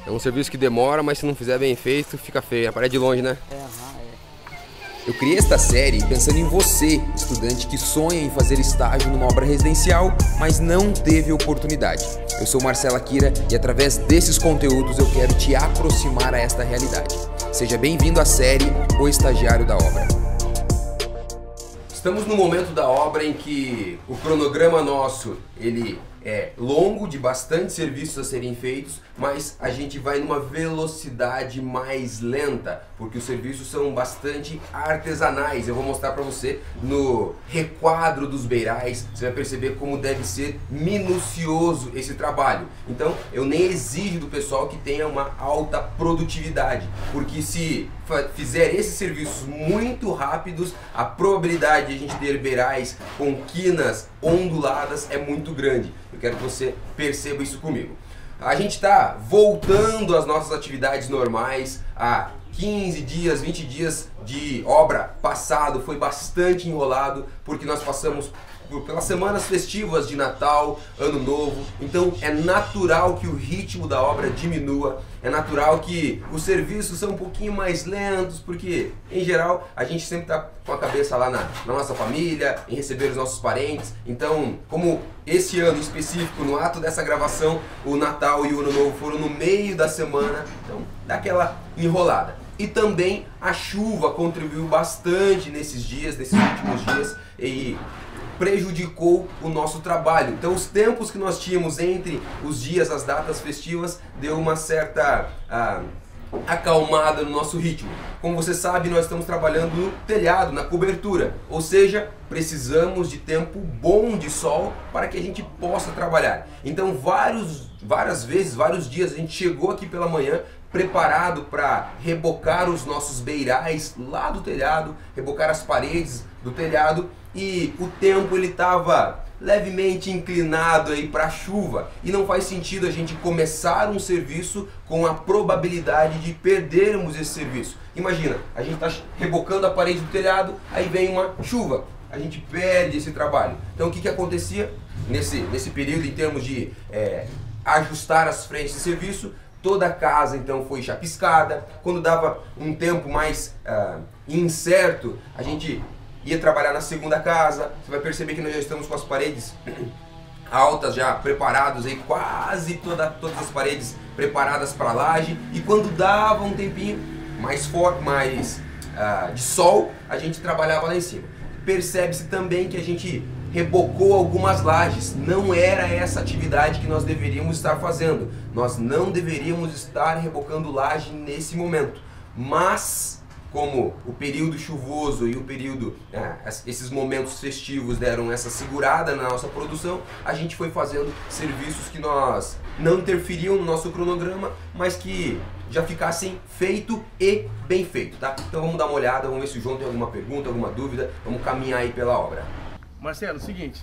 É um serviço que demora, mas se não fizer bem feito, fica feio. Aparece de longe, né? Eu criei esta série pensando em você, estudante que sonha em fazer estágio numa obra residencial, mas não teve oportunidade. Eu sou Marcelo Akira e através desses conteúdos eu quero te aproximar a esta realidade. Seja bem-vindo à série O Estagiário da Obra. Estamos no momento da obra em que o cronograma nosso, ele é longo, de bastante serviços a serem feitos, mas a gente vai numa velocidade mais lenta, porque os serviços são bastante artesanais. Eu vou mostrar para você no requadro dos beirais, você vai perceber como deve ser minucioso esse trabalho. Então, eu nem exijo do pessoal que tenha uma alta produtividade, porque se fizer esses serviços muito rápidos, a probabilidade de a gente ter beirais com quinas onduladas é muito grande. Eu quero que você perceba isso comigo. A gente está voltando às nossas atividades normais. Há 15 dias, 20 dias de obra passado foi bastante enrolado, porque nós passamos pelas semanas festivas de Natal, Ano Novo. Então é natural que o ritmo da obra diminua, é natural que os serviços são um pouquinho mais lentos, porque em geral a gente sempre está com a cabeça lá na nossa família, em receber os nossos parentes. Então, como esse ano em específico, no ato dessa gravação, o Natal e o Ano Novo foram no meio da semana, então dá aquela enrolada. E também a chuva contribuiu bastante nesses dias, nesses últimos dias, e prejudicou o nosso trabalho. Então os tempos que nós tínhamos entre os dias, as datas festivas, deu uma certa acalmada no nosso ritmo. Como você sabe, nós estamos trabalhando no telhado, na cobertura, ou seja, precisamos de tempo bom de sol para que a gente possa trabalhar. Então várias vezes, vários dias, a gente chegou aqui pela manhã preparado para rebocar os nossos beirais lá do telhado, rebocar as paredes do telhado, e o tempo ele estava levemente inclinado aí para a chuva, e não faz sentido a gente começar um serviço com a probabilidade de perdermos esse serviço. Imagina, a gente está rebocando a parede do telhado, aí vem uma chuva, a gente perde esse trabalho. Então o que acontecia nesse período em termos de ajustar as frentes de serviço? Toda a casa então foi chapiscada. Quando dava um tempo mais incerto, a gente ia trabalhar na segunda casa. Você vai perceber que nós já estamos com as paredes altas, já preparados aí, quase todas as paredes preparadas para a laje. E quando dava um tempinho mais forte, mais de sol, a gente trabalhava lá em cima. Percebe-se também que a gente rebocou algumas lajes. Não era essa atividade que nós deveríamos estar fazendo. Nós não deveríamos estar rebocando laje nesse momento. Mas como o período chuvoso e o período, esses momentos festivos deram essa segurada na nossa produção, a gente foi fazendo serviços que nós não interferiam no nosso cronograma, mas que já ficassem feito e bem feito, tá? Então vamos dar uma olhada, vamos ver se o João tem alguma pergunta, alguma dúvida, vamos caminhar aí pela obra. Marcelo, é o seguinte,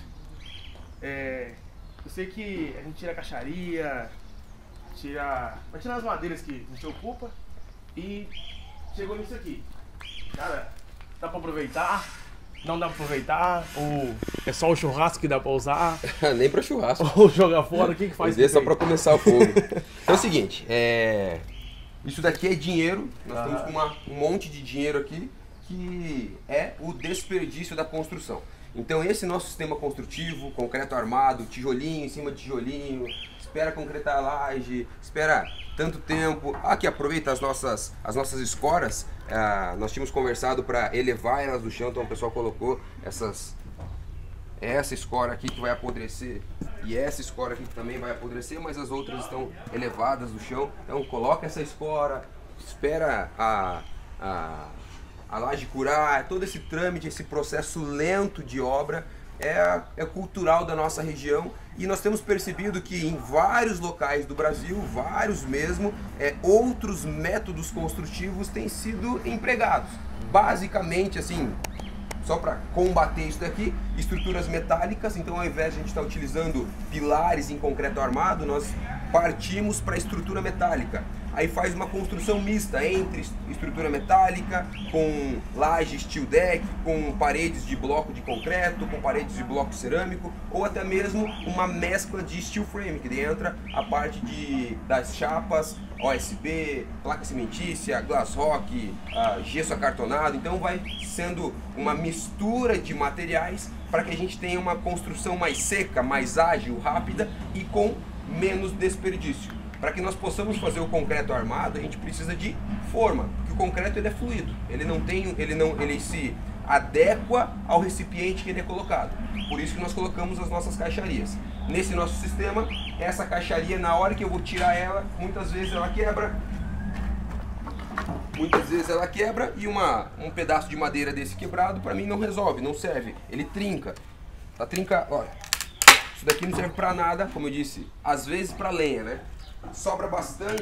eu sei que a gente tira a caixaria, vai tirar as madeiras que a gente ocupa, e chegou nisso aqui. Cara, dá pra aproveitar? Não dá pra aproveitar? Ou é só o churrasco que dá pra usar? Nem pra churrasco. Ou jogar fora? O que faz? É só pra começar o fogo. Então é o seguinte, isso daqui é dinheiro. Nós estamos com um monte de dinheiro aqui, que é o desperdício da construção. Então esse nosso sistema construtivo, concreto armado, tijolinho em cima de tijolinho, espera concretar a laje, espera tanto tempo. Aqui aproveita as nossas escoras. Nós tínhamos conversado para elevar elas do chão, então o pessoal colocou essa escora aqui que vai apodrecer e essa escora aqui que também vai apodrecer, mas as outras estão elevadas do chão. Então coloca essa escora, espera a laje curar. Todo esse trâmite, esse processo lento de obra é cultural da nossa região, e nós temos percebido que em vários locais do Brasil, vários mesmo, outros métodos construtivos têm sido empregados. Basicamente, assim, só para combater isso daqui, estruturas metálicas. Então ao invés de a gente estar utilizando pilares em concreto armado, nós partimos para a estrutura metálica. Aí faz uma construção mista entre estrutura metálica, com laje steel deck, com paredes de bloco de concreto, com paredes de bloco cerâmico, ou até mesmo uma mescla de steel frame, que entra a parte das chapas, OSB, placa cimentícia, glass rock, gesso acartonado. Então vai sendo uma mistura de materiais para que a gente tenha uma construção mais seca, mais ágil, rápida e com menos desperdício. Para que nós possamos fazer o concreto armado, a gente precisa de forma, porque o concreto ele é fluido, ele se adequa ao recipiente que ele é colocado. Por isso que nós colocamos as nossas caixarias. Nesse nosso sistema, essa caixaria, na hora que eu vou tirar ela, muitas vezes ela quebra. E um pedaço de madeira desse quebrado para mim não resolve, não serve. Ele trinca. Tá trincado, olha. Isso daqui não serve para nada, como eu disse, às vezes para lenha, né? Sobra bastante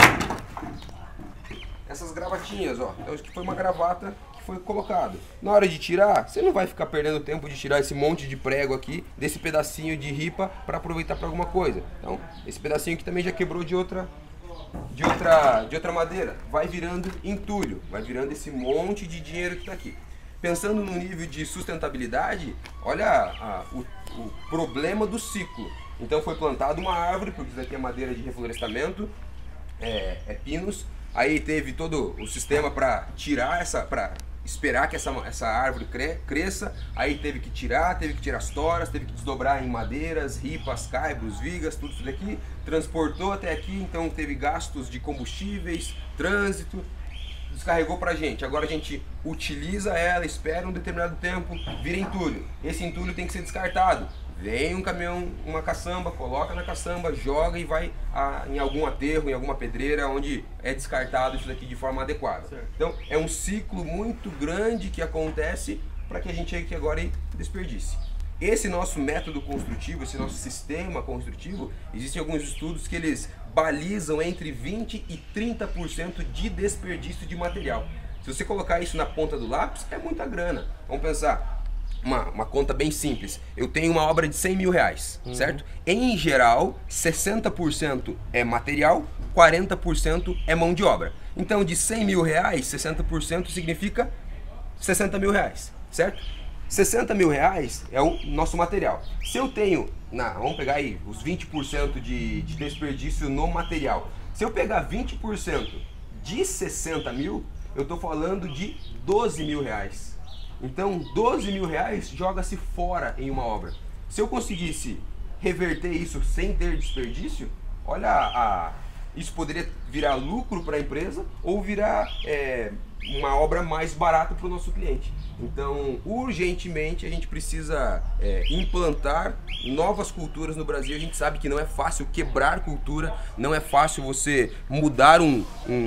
essas gravatinhas, ó. Então isso aqui foi uma gravata que foi colocado. Na hora de tirar, você não vai ficar perdendo tempo de tirar esse monte de prego aqui desse pedacinho de ripa para aproveitar para alguma coisa. Então, esse pedacinho aqui também já quebrou de outra madeira. Vai virando entulho, vai virando esse monte de dinheiro que está aqui. Pensando no nível de sustentabilidade, olha o problema do ciclo. Então foi plantada uma árvore, porque isso aqui é madeira de reflorestamento, é pinos. Aí teve todo o sistema para tirar para esperar que essa árvore cresça. Aí teve que tirar as toras, teve que desdobrar em madeiras, ripas, caibros, vigas, tudo isso daqui. Transportou até aqui, então teve gastos de combustíveis, trânsito. Descarregou pra gente, agora a gente utiliza ela, espera um determinado tempo, vira entulho. Esse entulho tem que ser descartado. Vem um caminhão, uma caçamba, coloca na caçamba, joga e vai em algum aterro, em alguma pedreira, onde é descartado isso daqui de forma adequada. Certo. Então é um ciclo muito grande que acontece para que a gente aqui agora desperdice. Esse nosso método construtivo, esse nosso sistema construtivo, existem alguns estudos que eles balizam entre 20% e 30% de desperdício de material. Se você colocar isso na ponta do lápis, é muita grana. Vamos pensar, uma conta bem simples. Eu tenho uma obra de 100 mil reais, certo? Em geral, 60% é material, 40% é mão de obra. Então, de 100 mil reais, 60% significa 60 mil reais, certo? 60 mil reais é o nosso material. Se eu tenho, vamos pegar aí os 20% de desperdício no material. Se eu pegar 20% de 60 mil, eu estou falando de 12 mil reais. Então 12 mil reais joga-se fora em uma obra. Se eu conseguisse reverter isso sem ter desperdício, olha, isso poderia virar lucro para a empresa ou virar uma obra mais barata para o nosso cliente. Então, urgentemente, a gente precisa implantar novas culturas no Brasil. A gente sabe que não é fácil quebrar cultura, não é fácil você mudar um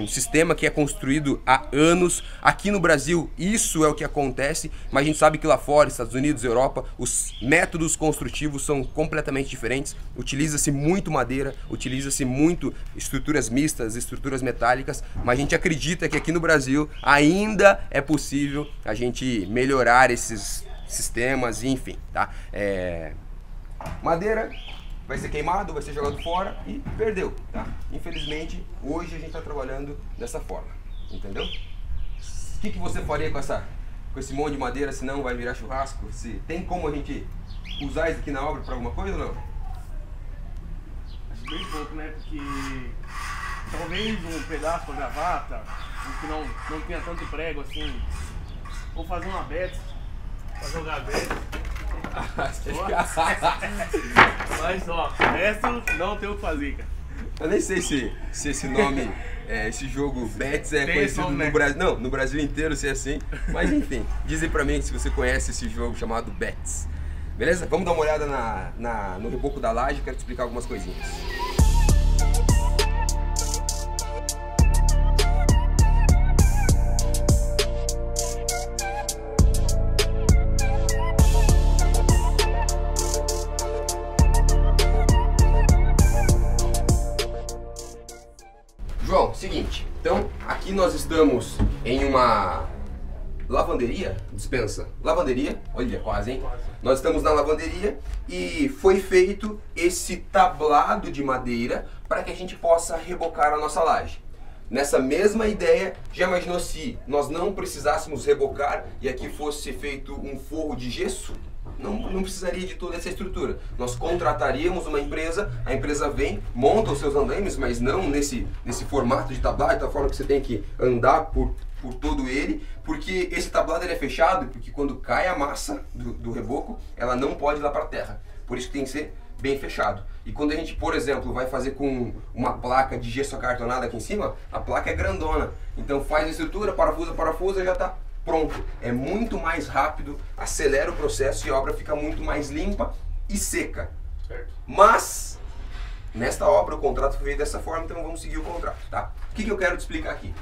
sistema que é construído há anos. Aqui no Brasil, isso é o que acontece, mas a gente sabe que lá fora, Estados Unidos, Europa, os métodos construtivos são completamente diferentes. Utiliza-se muito madeira, utiliza-se muito estruturas mistas, estruturas metálicas, mas a gente acredita que aqui no Brasil ainda é possível a gente melhorar esses sistemas, enfim, tá? Madeira vai ser queimado, vai ser jogado fora e perdeu, tá? Infelizmente, hoje a gente está trabalhando dessa forma, entendeu? O que você faria com esse monte de madeira, se não vai virar churrasco? Se tem como a gente usar isso aqui na obra para alguma coisa ou não? Acho bem pouco, né? Porque talvez um pedaço para gravata, que não tenha tanto prego assim, ou fazer uma beta, pra jogar beta. Mas ó, o resto não tem o que fazer, cara. Eu nem sei se esse nome, esse jogo Bets é conhecido no Brasil. Não, no Brasil inteiro se é assim. Mas enfim, dizem pra mim se você conhece esse jogo chamado Bets. Beleza? Vamos dar uma olhada no reboco da laje, quero te explicar algumas coisinhas. João, seguinte, então aqui nós estamos em uma lavanderia, dispensa, lavanderia, olha quase, hein? Nós estamos na lavanderia e foi feito esse tablado de madeira para que a gente possa rebocar a nossa laje. Nessa mesma ideia, já imaginou se nós não precisássemos rebocar e aqui fosse feito um forro de gesso? Não precisaria de toda essa estrutura. Nós contrataríamos uma empresa, a empresa vem, monta os seus andaimes, mas não nesse formato de tablado, da forma que você tem que andar por todo ele, porque esse tablado ele é fechado, porque quando cai a massa do reboco, ela não pode ir lá para a terra. Por isso que tem que ser bem fechado. E quando a gente, por exemplo, vai fazer com uma placa de gesso acartonado aqui em cima, a placa é grandona. Então faz a estrutura, parafusa, já está pronto. É muito mais rápido, acelera o processo e a obra fica muito mais limpa e seca. Certo. Mas, nesta obra, o contrato foi feito dessa forma, então vamos seguir o contrato, tá? O que eu quero te explicar aqui?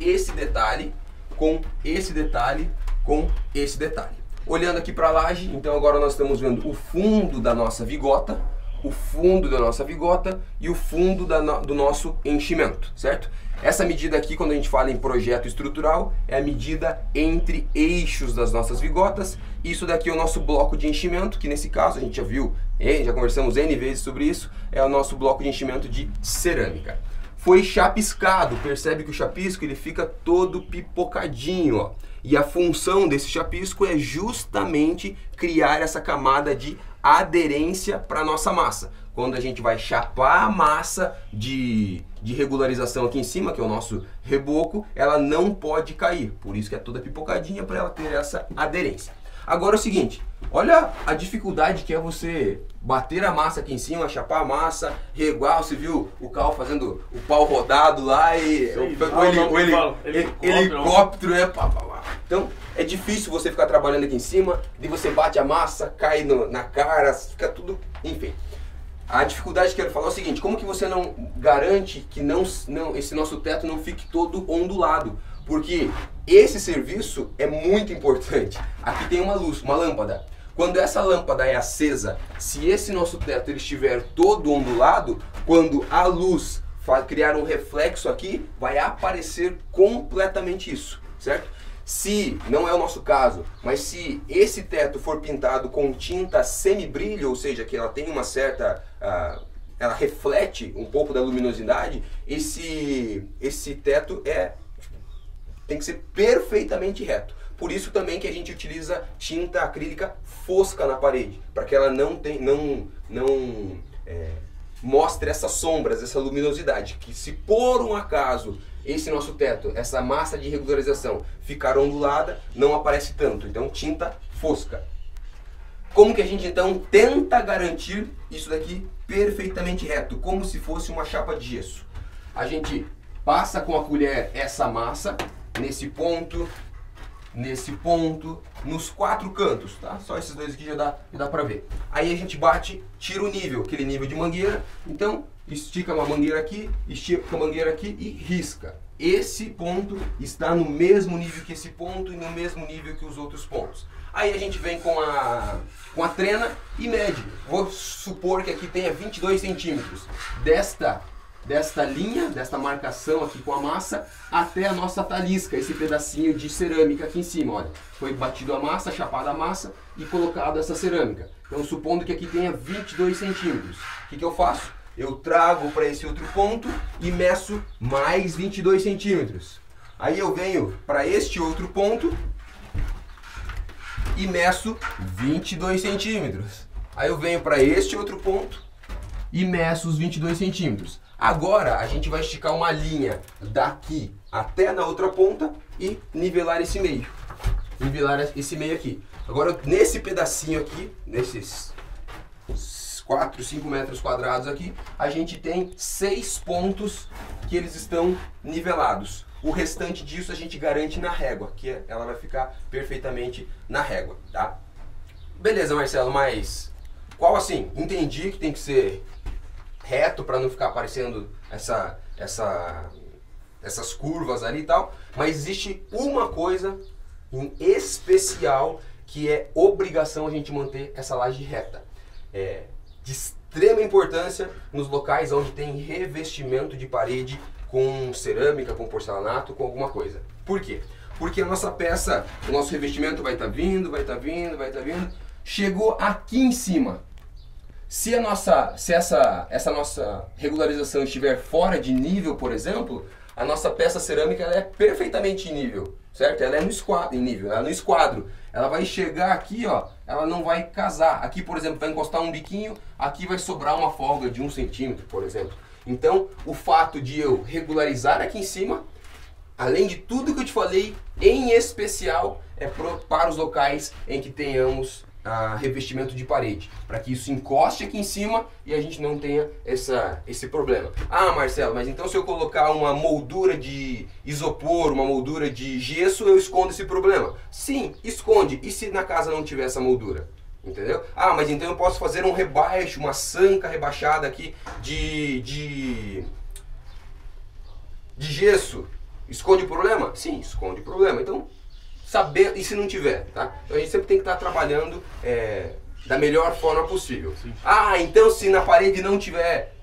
Esse detalhe com esse detalhe com esse detalhe. Olhando aqui para a laje, então agora nós estamos vendo o fundo da nossa vigota, o fundo da nossa vigota e o fundo do nosso enchimento, certo? Essa medida aqui, quando a gente fala em projeto estrutural, é a medida entre eixos das nossas vigotas. Isso daqui é o nosso bloco de enchimento, que nesse caso a gente já viu, já conversamos N vezes sobre isso, é o nosso bloco de enchimento de cerâmica. Foi chapiscado, percebe que o chapisco ele fica todo pipocadinho, ó. E a função desse chapisco é justamente criar essa camada de aderência para a nossa massa. Quando a gente vai chapar a massa de regularização aqui em cima, que é o nosso reboco, ela não pode cair. Por isso que é toda pipocadinha para ela ter essa aderência. Agora é o seguinte, olha a dificuldade que é você bater a massa aqui em cima, chapar a massa, reguar, você viu o Cal fazendo o pau rodado lá e o helicóptero, né? Então é difícil você ficar trabalhando aqui em cima, e você bate a massa, cai na cara, fica tudo, enfim. A dificuldade que eu quero falar é o seguinte, como que você não garante que esse nosso teto não fique todo ondulado? Porque esse serviço é muito importante. Aqui tem uma luz, uma lâmpada. Quando essa lâmpada é acesa, se esse nosso teto ele estiver todo ondulado, quando a luz criar um reflexo aqui, vai aparecer completamente isso, certo? Se, não é o nosso caso, mas se esse teto for pintado com tinta semibrilho, ou seja, que ela tem uma certa... ela reflete um pouco da luminosidade, esse teto tem que ser perfeitamente reto. Por isso também que a gente utiliza tinta acrílica fosca na parede, para que ela não mostre essas sombras, essa luminosidade, que se por um acaso esse nosso teto, essa massa de regularização ficar ondulada, não aparece tanto. Então tinta fosca. Como que a gente então tenta garantir isso daqui perfeitamente reto, como se fosse uma chapa de gesso? A gente passa com a colher essa massa nesse ponto, nos 4 cantos, tá? Só esses dois aqui já dá pra ver. Aí a gente bate, tira o nível, aquele nível de mangueira, então estica uma mangueira aqui, estica a mangueira aqui e risca. Esse ponto está no mesmo nível que esse ponto e no mesmo nível que os outros pontos. Aí a gente vem com a trena e mede. Vou supor que aqui tenha 22 centímetros desta linha, desta marcação aqui com a massa, até a nossa talisca, esse pedacinho de cerâmica aqui em cima, olha. Foi batido a massa, chapada a massa e colocado essa cerâmica. Então, supondo que aqui tenha 22 centímetros, o que eu faço? Eu trago para esse outro ponto e meço mais 22 centímetros. Aí eu venho para este outro ponto e meço 22 centímetros. Aí eu venho para este outro ponto e meço os 22 centímetros. Agora a gente vai esticar uma linha daqui até na outra ponta e nivelar esse meio. Nivelar esse meio aqui. Agora nesse pedacinho aqui, nesses 4, 5 metros quadrados aqui, a gente tem 6 pontos que eles estão nivelados. O restante disso a gente garante na régua, que ela vai ficar perfeitamente na régua, tá? Beleza, Marcelo, mas qual assim? Entendi que tem que ser reto para não ficar aparecendo essas curvas ali e tal, mas existe uma coisa em especial que é obrigação a gente manter essa laje reta. De extrema importância nos locais onde tem revestimento de parede com cerâmica, com porcelanato, com alguma coisa. Por quê? Porque a nossa peça, o nosso revestimento vai estar vindo, vai estar vindo, vai estar vindo. Chegou aqui em cima. Se essa nossa regularização estiver fora de nível, por exemplo, a nossa peça cerâmica ela é perfeitamente em nível, certo? Ela é no esquadro, em nível, ela é no esquadro. Ela vai chegar aqui, ó, ela não vai casar. Aqui, por exemplo, vai encostar um biquinho, aqui vai sobrar uma folga de 1 centímetro, por exemplo. Então, o fato de eu regularizar aqui em cima, além de tudo que eu te falei, em especial, é para os locais em que tenhamos revestimento de parede, para que isso encoste aqui em cima e a gente não tenha esse problema. Ah, Marcelo, mas então se eu colocar uma moldura de isopor, uma moldura de gesso, eu escondo esse problema? Sim, esconde. E se na casa não tiver essa moldura? Entendeu? Ah, mas então eu posso fazer um rebaixo, uma sanca rebaixada aqui de gesso. Esconde o problema? Sim, esconde o problema. Então, saber, e se não tiver, tá? Então a gente sempre tem que estar trabalhando da melhor forma possível. Sim. Ah, então se na parede não tiver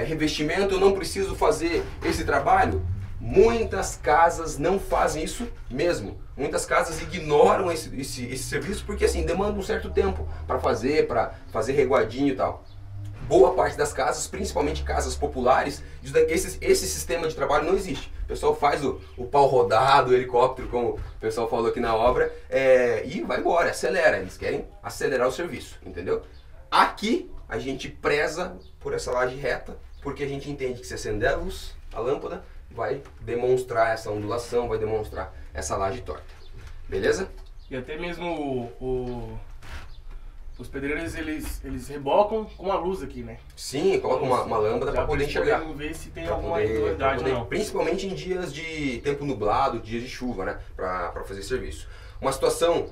revestimento, eu não preciso fazer esse trabalho? Muitas casas não fazem isso mesmo. Muitas casas ignoram esse serviço porque assim, demanda um certo tempo para fazer reguadinho e tal. Boa parte das casas, principalmente casas populares, esse sistema de trabalho não existe. O pessoal faz o pau rodado, o helicóptero, como o pessoal falou aqui na obra, e vai embora, acelera. Eles querem acelerar o serviço, entendeu? Aqui a gente preza por essa laje reta, porque a gente entende que se acender a luz, a lâmpada, vai demonstrar essa ondulação, vai demonstrar essa laje torta. Beleza? E até mesmo os pedreiros, eles rebocam com a luz aqui, né? Sim, colocam uma lâmpada para poder enxergar. Vamos ver se tem alguma irregularidade ou não. Principalmente em dias de tempo nublado, dias de chuva, né? Para fazer serviço. Uma situação,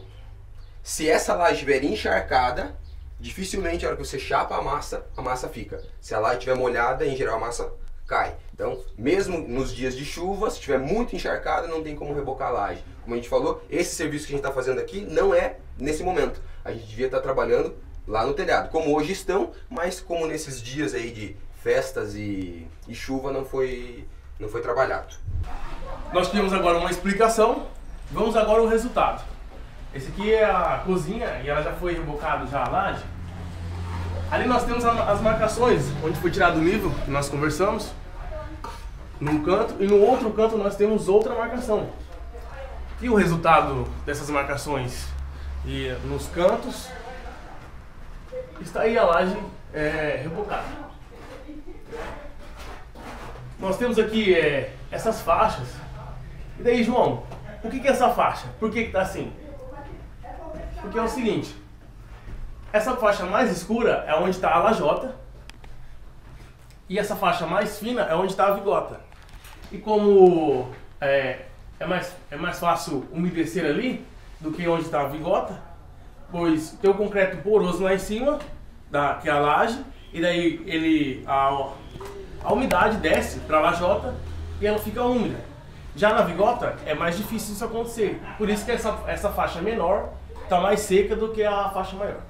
se essa laje estiver encharcada, dificilmente a hora que você chapa a massa fica. Se a laje estiver molhada, em geral a massa cai. Então, mesmo nos dias de chuva, se estiver muito encharcada, não tem como rebocar a laje. Como a gente falou, esse serviço que a gente está fazendo aqui não é nesse momento. A gente devia estar trabalhando lá no telhado, como hoje estão, mas como nesses dias aí de festas e chuva não foi trabalhado. Nós tivemos agora uma explicação, vamos agora ao resultado. Esse aqui é a cozinha e ela já foi rebocada já a laje. Ali nós temos as marcações, onde foi tirado o nível, que nós conversamos, num canto, e no outro canto nós temos outra marcação. E o resultado dessas marcações e nos cantos, está aí a laje rebocada. Nós temos aqui essas faixas. E daí, João, o que é essa faixa? Por que está assim? Porque é o seguinte, essa faixa mais escura é onde está a lajota e essa faixa mais fina é onde está a vigota. E como é mais fácil umedecer ali do que onde está a vigota, pois tem o concreto poroso lá em cima, que é a laje, e daí a umidade desce para a lajota e ela fica úmida. Já na vigota é mais difícil isso acontecer, por isso que essa faixa menor está mais seca do que a faixa maior.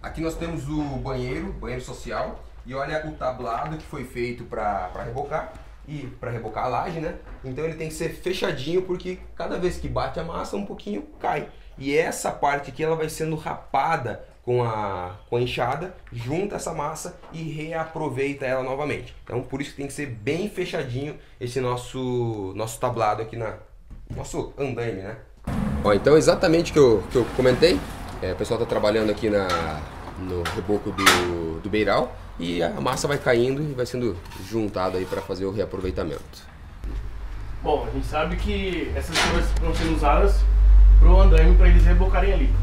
Aqui nós temos o banheiro social, e olha o tablado que foi feito para rebocar. E para rebocar a laje, né? Então ele tem que ser fechadinho, porque cada vez que bate a massa um pouquinho cai. E essa parte aqui ela vai sendo rapada com a enxada, junta essa massa e reaproveita ela novamente. Então por isso que tem que ser bem fechadinho esse nosso tablado aqui nosso andaime, né? Ó, então exatamente o que eu comentei, o pessoal está trabalhando aqui no reboco do beiral. E a massa vai caindo e vai sendo juntada aí para fazer o reaproveitamento. Bom, a gente sabe que essas coisas estão sendo usadas para o andaime, para eles rebocarem ali.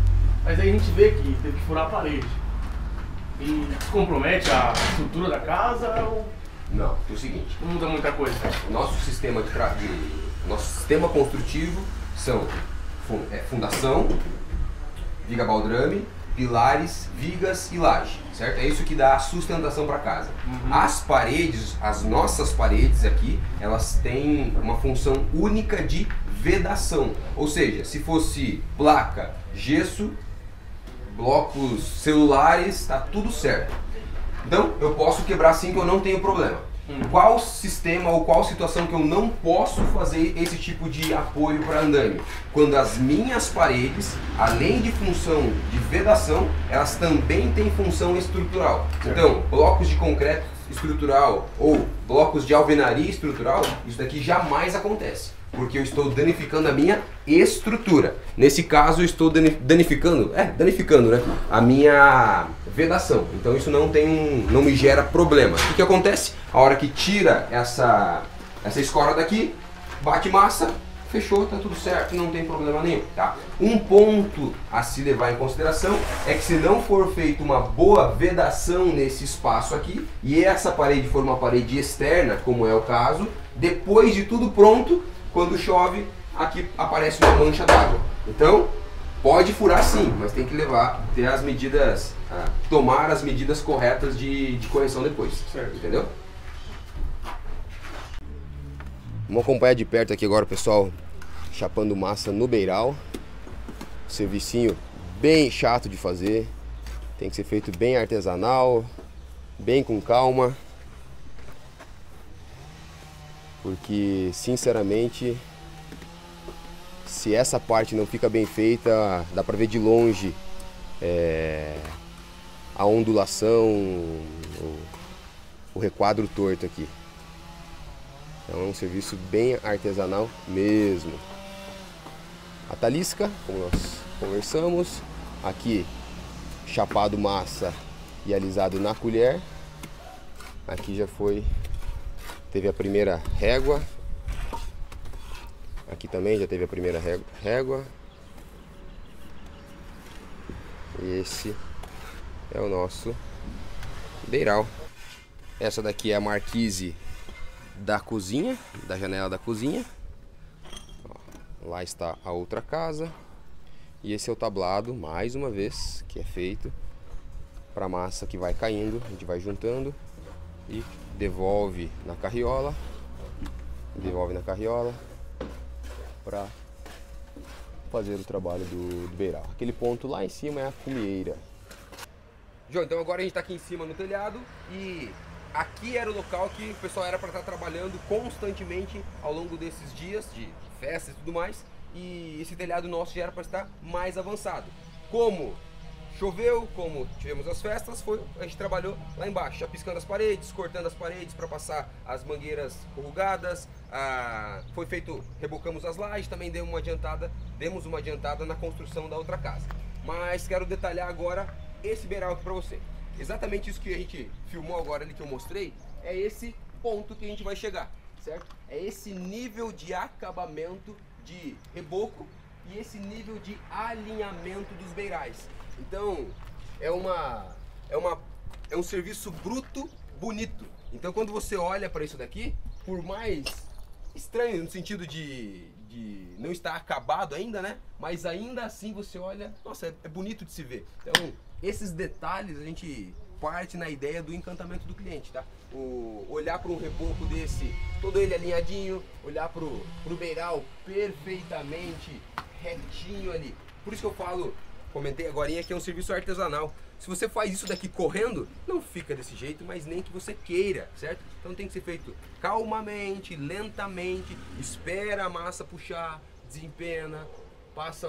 Mas aí a gente vê que teve que furar a parede. E compromete a estrutura da casa ou... Não, é o seguinte. Não muda muita coisa. Nosso sistema construtivo são fundação, viga baldrame, pilares, vigas e laje, certo? É isso que dá a sustentação para casa. As paredes, as nossas paredes aqui, elas têm uma função única de vedação. Ou seja, se fosse placa, gesso, blocos celulares, tá tudo certo. Então, eu posso quebrar assim que eu não tenho problema. qual sistema ou qual situação que eu não posso fazer esse tipo de apoio para andame? Quando as minhas paredes, além de função de vedação, elas também têm função estrutural. Então, blocos de concreto estrutural ou blocos de alvenaria estrutural, isso daqui jamais acontece, porque eu estou danificando a minha estrutura. Nesse caso, eu estou danificando, né, a minha vedação. Então isso não me gera problema. O que acontece? A hora que tira essa escora daqui, bate massa, fechou, tá tudo certo, não tem problema nenhum, tá? Um ponto a se levar em consideração é que se não for feita uma boa vedação nesse espaço aqui, e essa parede for uma parede externa, como é o caso, depois de tudo pronto, quando chove, aqui aparece uma mancha d'água. Então, pode furar sim, mas tem que ter as medidas, tomar as medidas corretas de correção depois, certo? Entendeu? Vamos acompanhar de perto aqui agora, pessoal, chapando massa no beiral. Servicinho bem chato de fazer, tem que ser feito bem artesanal, bem com calma, porque sinceramente, se essa parte não fica bem feita, dá pra ver de longe a ondulação, o requadro torto aqui. Então é um serviço bem artesanal mesmo. A talisca, como nós conversamos, aqui chapado massa e alisado na colher. Aqui já teve a primeira régua. Aqui também já teve a primeira régua. E esse é o nosso beiral. Essa daqui é a marquise da cozinha, da janela da cozinha. Ó, lá está a outra casa. E esse é o tablado, mais uma vez, que é feito para massa que vai caindo. A gente vai juntando e devolve na carriola. Para fazer o trabalho do beiral. Aquele ponto lá em cima é a cumieira. João, então agora a gente está aqui em cima no telhado e aqui era o local que o pessoal era para estar trabalhando constantemente ao longo desses dias de festa e tudo mais. E esse telhado nosso já era para estar mais avançado. Como choveu, como tivemos as festas, a gente trabalhou lá embaixo, chapiscando as paredes, cortando as paredes para passar as mangueiras corrugadas. Foi feito, rebocamos as lajes, também demos uma adiantada na construção da outra casa. Mas quero detalhar agora esse beiral aqui para você. Exatamente isso que a gente filmou agora ali, que eu mostrei, é esse ponto que a gente vai chegar, certo? É esse nível de acabamento de reboco e esse nível de alinhamento dos beirais. Então, é um serviço bruto, bonito. Então, quando você olha para isso daqui, por mais estranho no sentido de não estar acabado ainda, né? Mas ainda assim você olha, nossa, é bonito de se ver. Então, esses detalhes a gente parte na ideia do encantamento do cliente, tá? Olhar para um reboco desse, todo ele alinhadinho, olhar pro beiral perfeitamente retinho ali. Por isso que eu comentei agorinha que é um serviço artesanal. Se você faz isso daqui correndo, não fica desse jeito, mas nem que você queira, certo? Então tem que ser feito calmamente, lentamente, espera a massa puxar, desempena, passa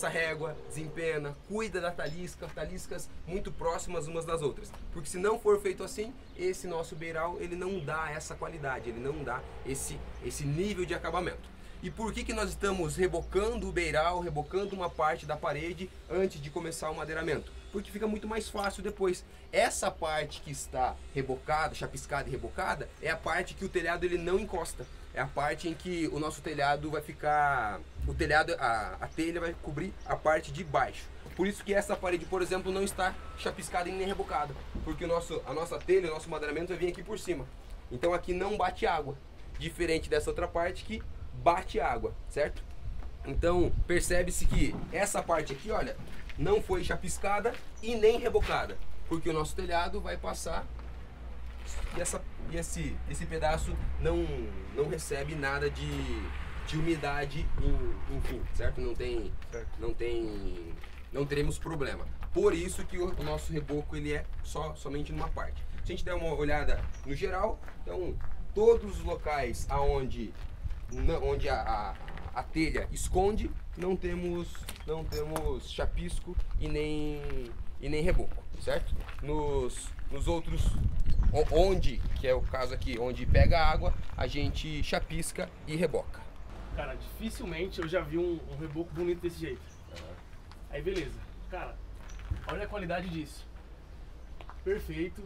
a régua, desempena, cuida da taliscas muito próximas umas das outras. Porque se não for feito assim, esse nosso beiral, ele não dá essa qualidade, ele não dá esse nível de acabamento. E por que nós estamos rebocando o beiral, rebocando uma parte da parede antes de começar o madeiramento? Porque fica muito mais fácil depois. Essa parte que está rebocada, chapiscada e rebocada, é a parte que o telhado ele não encosta. É a parte em que o nosso telhado vai ficar... a telha vai cobrir a parte de baixo. Por isso que essa parede, por exemplo, não está chapiscada e nem rebocada. Porque a nossa telha, o nosso madeiramento vai vir aqui por cima. Então aqui não bate água. Diferente dessa outra parte que bate água, certo? Então percebe-se que essa parte aqui, olha, não foi chapiscada e nem rebocada, porque o nosso telhado vai passar e esse pedaço não recebe nada de umidade, enfim, certo? Não teremos problema. Por isso que o nosso reboco ele é somente numa parte. Se a gente der uma olhada no geral, então todos os locais aonde onde a telha esconde, não temos chapisco e nem reboco, certo? Nos outros, onde, que é o caso aqui, onde pega água, a gente chapisca e reboca. Cara, dificilmente eu já vi um reboco bonito desse jeito. Aí beleza. Cara, olha a qualidade disso. Perfeito,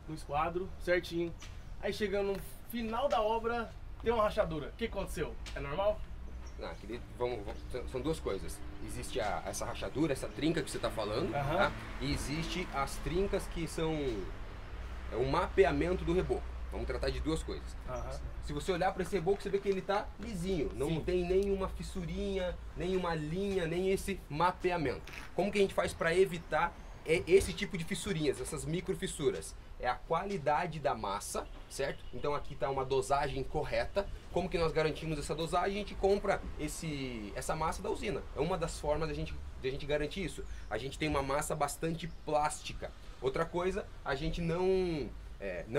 no esquadro, certinho. Aí chegando no final da obra, tem uma rachadura. O que aconteceu? É normal? Não, são duas coisas. Existe essa rachadura, essa trinca que você está falando, tá? E existe as trincas que são o mapeamento do reboco. Vamos tratar de duas coisas. Se você olhar para esse reboco, você vê que ele está lisinho, não tem nenhuma fissurinha, nenhuma linha, nem esse mapeamento. Como que a gente faz para evitar esse tipo de fissurinhas, essas micro fissuras? É a qualidade da massa, certo? Então aqui está uma dosagem correta. Como que nós garantimos essa dosagem? A gente compra essa massa da usina. É uma das formas de a gente garantir isso. A gente tem uma massa bastante plástica. Outra coisa, a gente não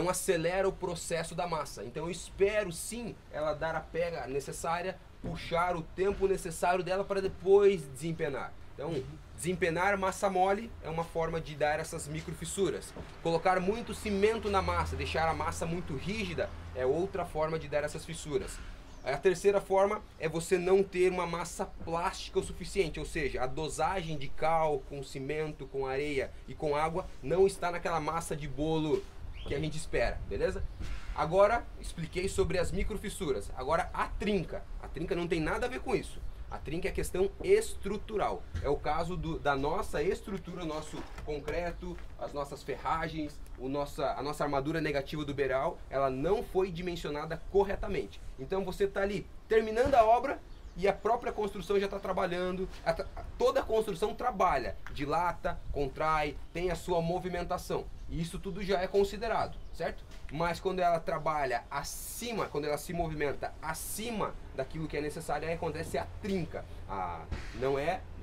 acelera o processo da massa. Então eu espero sim ela dar a pega necessária, puxar o tempo necessário dela para depois desempenar. Então, desempenar massa mole é uma forma de dar essas micro fissuras. Colocar muito cimento na massa, deixar a massa muito rígida, é outra forma de dar essas fissuras. A terceira forma é você não ter uma massa plástica o suficiente, ou seja, a dosagem de cal com cimento, com areia e com água não está naquela massa de bolo que a gente espera, beleza? Agora, expliquei sobre as micro fissuras. Agora, a trinca não tem nada a ver com isso. A trinca é questão estrutural. É o caso da nossa estrutura, nosso concreto, as nossas ferragens, a nossa armadura negativa do beiral, ela não foi dimensionada corretamente. Então você está ali terminando a obra e a própria construção já está trabalhando. Toda a construção trabalha, dilata, contrai, tem a sua movimentação. E isso tudo já é considerado, certo? Mas quando ela trabalha acima, quando ela se movimenta acima daquilo que é necessário, aí acontece a trinca. Não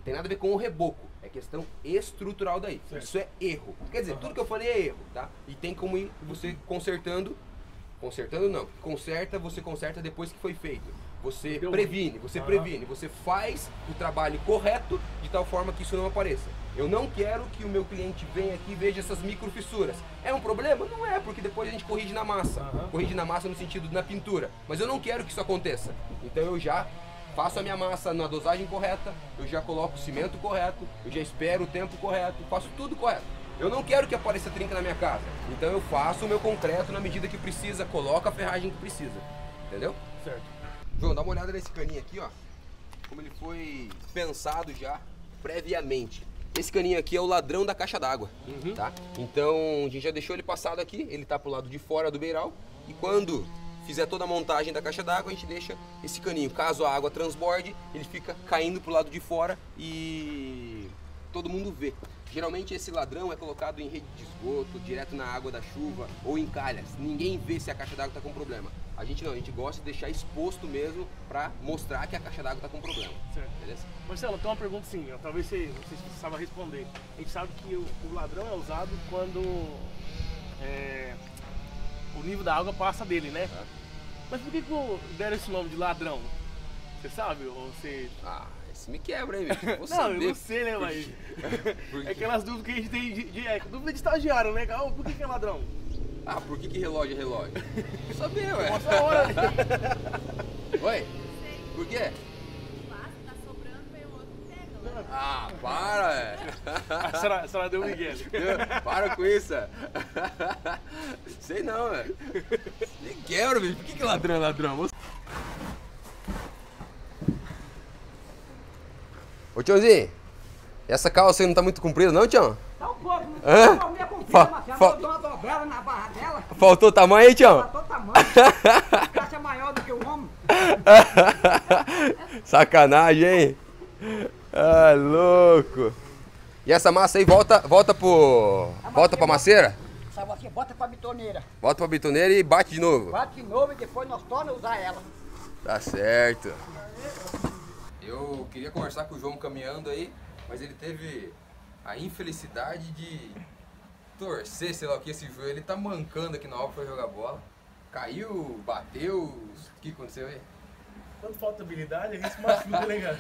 tem nada a ver com o reboco, é questão estrutural daí. Certo. Isso é erro. Quer dizer, tudo que eu falei é erro, tá? E tem como ir você consertando não, você conserta depois que foi feito. Você previne, você faz o trabalho correto de tal forma que isso não apareça. Eu não quero que o meu cliente venha aqui e veja essas micro fissuras. É um problema? Não é, porque depois a gente corrige na massa. Corrige na massa no sentido na pintura. Mas eu não quero que isso aconteça. Então eu já faço a minha massa na dosagem correta, eu já coloco o cimento correto, eu já espero o tempo correto, faço tudo correto. Eu não quero que apareça trinca na minha casa. Então eu faço o meu concreto na medida que precisa, coloco a ferragem que precisa. Entendeu? Certo. João, dá uma olhada nesse caninho aqui, ó. Como ele foi pensado já previamente. Esse caninho aqui é o ladrão da caixa d'água, tá? Então a gente já deixou ele passado aqui, ele tá pro lado de fora do beiral. E quando fizer toda a montagem da caixa d'água, a gente deixa esse caninho. Caso a água transborde, ele fica caindo pro lado de fora e todo mundo vê. Geralmente esse ladrão é colocado em rede de esgoto, direto na água da chuva ou em calhas. Ninguém vê se a caixa d'água está com problema. A gente não, a gente gosta de deixar exposto mesmo para mostrar que a caixa d'água está com problema. Certo. Beleza? Marcelo, tem uma pergunta sim, talvez você não sei se saiba responder. A gente sabe que o ladrão é usado quando o nível da água passa dele, né? Mas por que deram esse nome de ladrão? Você sabe? Ou você... Isso me quebra, hein, bicho? Não, eu não sei, né, mas... É aquelas dúvidas que a gente tem, dúvida de estagiário, né? Por que é ladrão? Por que relógio é relógio? Não sabia, ué. Mostra a hora. Oi? Por quê? Tá sobrando, vem o outro pega. Para, A senhora deu um Miguel. Para com isso. Sei não, velho. Me quebra, bicho. Por que ladrão é ladrão? Ô tiozinho, essa calça aí não tá muito comprida não, tião? Tá um pouco, não tá minha comprida, Marcelo. Eu dou uma dobrada na barra dela. Faltou tamanho aí, tião? Faltou tamanho. Caixa maior do que o homem. Sacanagem, hein? Louco. E essa massa aí volta pra maceira? Essa aqui bota pra bitoneira. Bota pra bitoneira e bate de novo. Bate de novo e depois nós tornamos a usar ela. Tá certo. Eu queria conversar com o João caminhando aí, mas ele teve a infelicidade de torcer, sei lá o que, esse joelho, ele tá mancando aqui na hora pra jogar bola. Caiu, bateu, o que aconteceu aí? Quando falta habilidade, a gente se machuca, né, cara?